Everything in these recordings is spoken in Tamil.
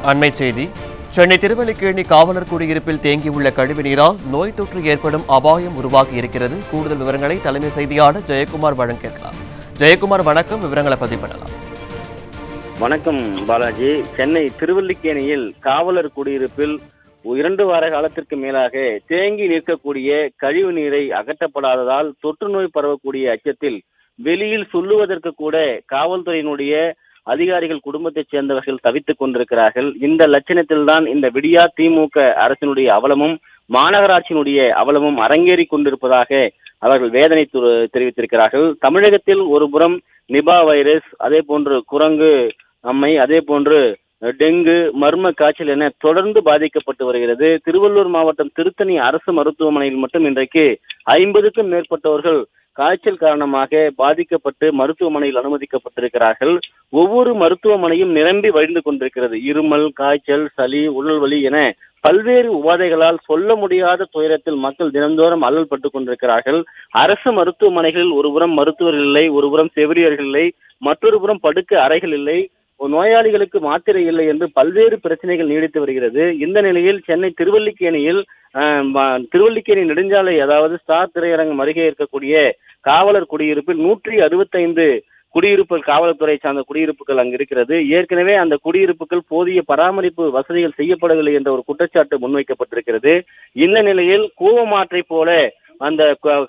அண்மை செய்தி. சென்னை திருவல்லிக்கேணி காவலர் குடியிருப்பில் தேங்கியுள்ள கழிவுநீரால் நோய் தொற்று ஏற்படும் அபாயம் உருவாகி இருக்கிறது. கூடுதல் விவரங்களை தலைமை செய்தியாளர் ஜெயக்குமார் வழங்கியிருக்கிறார். ஜெயக்குமார், வணக்கம். விவரங்களை பதிவு பண்ணலாம். வணக்கம் பாலாஜி. சென்னை திருவல்லிக்கேணியில் காவலர் குடியிருப்பில் 2 வார காலத்திற்கு மேலாக தேங்கி நிற்கக்கூடிய கழிவு நீரை அகற்றப்படாததால் தொற்று நோய் பரவக்கூடிய அச்சத்தில் வெளியில் சொல்லுவதற்கு கூட காவல்துறையினுடைய அதிகாரிகள், குடும்பத்தைச் சேர்ந்தவர்கள் தவித்துக் கொண்டிருக்கிறார்கள். இந்த லட்சணத்தில் தான் இந்த விடியா திமுக அரசினுடைய அவலமும் மாநகராட்சியினுடைய அவலமும் அரங்கேறி கொண்டிருப்பதாக அவர்கள் வேதனை தெரிவித்திருக்கிறார்கள். தமிழகத்தில் ஒருபுறம் நிபா வைரஸ், அதே போன்று குரங்கு அம்மை, அதே போன்று டெங்கு, மர்ம காய்ச்சல் என தொடர்ந்து பாதிக்கப்பட்டு வருகிறது. திருவள்ளூர் மாவட்டம் திருத்தணி அரசு மருத்துவமனையில் மட்டும் இன்றைக்கு 50க்கும் மேற்பட்டவர்கள் காய்ச்சல் காரணமாக பாதிக்கப்பட்டு மருத்துவமனையில் அனுமதிக்கப்பட்டிருக்கிறார்கள். ஒவ்வொரு மருத்துவமனையும் நிரம்பி வழிந்து கொண்டிருக்கிறது. இருமல், காய்ச்சல், சளி, உடல்வலி என பல்வேறு உபாதைகளால் சொல்ல முடியாத துயரத்தில் மக்கள் தினந்தோறும் அல்லல் பட்டுக் கொண்டிருக்கிறார்கள். அரசு மருத்துவமனைகளில் ஒருபுறம் மருத்துவர்கள் இல்லை, ஒருபுறம் செவிலியர்கள் இல்லை, மற்றொரு புறம் படுக்க அறைகள் இல்லை, நோயாளிகளுக்கு மாத்திரை இல்லை என்று பல்வேறு பிரச்சனைகள் நீடித்து வருகிறது. இந்த நிலையில் சென்னை திருவல்லிக்கேணியில் திருவல்லிக்கேணி நெடுஞ்சாலை, அதாவது ஸ்டார் திரையரங்கம் அருகே இருக்கக்கூடிய காவலர் குடியிருப்பில் 165 குடியிருப்புகள், காவல்துறை சார்ந்த குடியிருப்புகள் அங்கு இருக்கிறது. ஏற்கனவே அந்த குடியிருப்புகள் போதிய பராமரிப்பு வசதிகள் செய்யப்படவில்லை என்ற ஒரு குற்றச்சாட்டு முன்வைக்கப்பட்டிருக்கிறது. இந்த நிலையில் கூவமாற்றை போல அந்த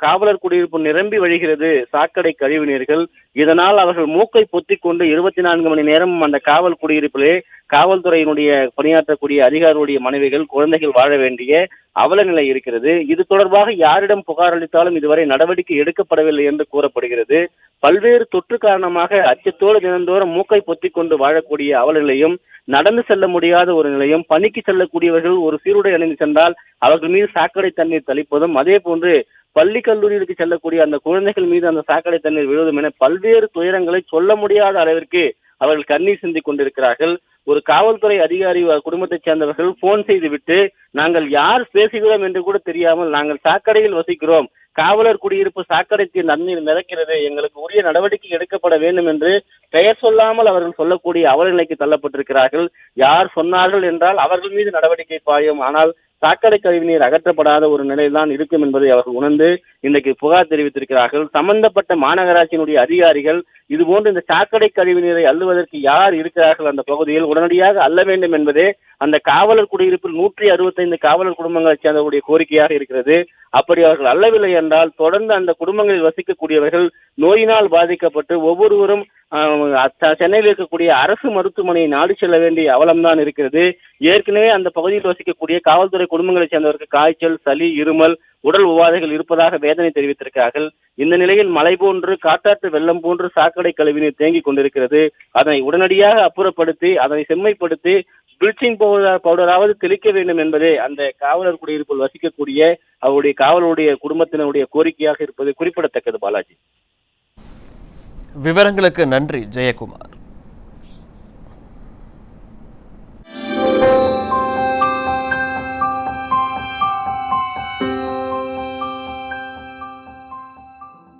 காவலர் குடியிருப்பு நிரம்பி வழிகிறது சாக்கடை கழிவு நீர்கள். இதனால் அவர்கள் மூக்கை பொத்திக் கொண்டு 24 மணி நேரம் அந்த காவல் குடியிருப்பிலே காவல்துறையினுடைய பணியாற்றக்கூடிய அதிகாரிகளுடைய மனைவிகள், குழந்தைகள் வாழ வேண்டிய அவல நிலை இருக்கிறது. இது தொடர்பாக யாரிடம் புகார் அளித்தாலும் இதுவரை நடவடிக்கை எடுக்கப்படவில்லை என்று கூறப்படுகிறது. பல்வேறு தொற்று காரணமாக அச்சத்தோடு தினந்தோறும் மூக்கை பொத்திக் கொண்டு வாழக்கூடிய அவல நிலையும், நடந்து செல்ல முடியாத ஒரு நிலையும், பணிக்கு செல்லக்கூடியவர்கள் ஒரு சீருடை அணிந்து சென்றால் அவர்கள் மீது சாக்கடை தண்ணீர் தெளிப்பதும், அதே போன்று பள்ளி கல்லூரிகளுக்கு செல்லக்கூடிய அந்த குழந்தைகள் மீது அந்த சாக்கடை தண்ணீர் விழுவதும் என பல்வேறு துயரங்களை சொல்ல முடியாத அளவிற்கு அவர்கள் கண்ணீர் சிந்திக் கொண்டிருக்கிறார்கள். ஒரு காவல்துறை அதிகாரி குடும்பத்தைச் சேர்ந்தவர்கள் போன் செய்துவிட்டு, நாங்கள் யார் பேசுகிறோம் என்று கூட தெரியாமல், நாங்கள் சாக்கடையில் வசிக்கிறோம், காவலர் குடியிருப்பு சாக்கடை தண்ணீர் மிதக்கிறது, எங்களுக்கு உரிய நடவடிக்கை எடுக்கப்பட வேண்டும் என்று பெயர் சொல்லாமல் அவர்கள் சொல்லக்கூடிய அவல நிலைக்கு தள்ளப்பட்டிருக்கிறார்கள். யார் சொன்னார்கள் என்றால் அவர்கள் மீது நடவடிக்கை பாயும், ஆனால் சாக்கடை கழிவுநீர் அகற்றப்படாத ஒரு நிலையில்தான் இருக்கும் என்பதை அவர்கள் உணர்ந்து இன்றைக்கு புகார் தெரிவித்திருக்கிறார்கள். சம்பந்தப்பட்ட மாநகராட்சியினுடைய அதிகாரிகள் இதுபோன்று இந்த சாக்கடை கழிவு நீரை அள்ளுவதற்கு யார் இருக்கிறார்கள் அந்த பகுதியில் உடனடியாக அள்ள வேண்டும் என்பதே அந்த காவலர் குடியிருப்பில் 165 காவலர் குடும்பங்களைச் சேர்ந்தவர்களுடைய கோரிக்கையாக இருக்கிறது. அப்படி அவர்கள் அள்ளவில்லை என்றால் தொடர்ந்து அந்த குடும்பங்களில் வசிக்கக்கூடியவர்கள் நோயினால் பாதிக்கப்பட்டு ஒவ்வொருவரும் சென்னையில் இருக்கக்கூடிய அரசு மருத்துவமனையை நாடி செல்ல வேண்டிய அவலம்தான் இருக்கிறது. ஏற்கனவே அந்த பகுதியில் வசிக்கக்கூடிய காவல்துறை குடும்பங்களைச் சேர்ந்தவருக்கு காய்ச்சல், சளி, இருமல், உடல் உபாதைகள் இருப்பதாக வேதனை தெரிவித்திருக்கிறார்கள். இந்த நிலையில் மழை போன்று, காட்டாற்று வெள்ளம் போன்று சாக்கடை கழிவுநீர் தேங்கிக் கொண்டிருக்கிறது. அதனை உடனடியாக அப்புறப்படுத்தி, அதனை செம்மைப்படுத்தி பிளீச்சிங் பவுடராவது தெளிக்க வேண்டும் என்பதே அந்த காவலர் குடியிருப்பில் வசிக்கக்கூடிய அவருடைய காவலருடைய குடும்பத்தினருடைய கோரிக்கையாக இருப்பது குறிப்பிடத்தக்கது. பாலாஜி, விவரங்களுக்கு நன்றி ஜெயக்குமார்.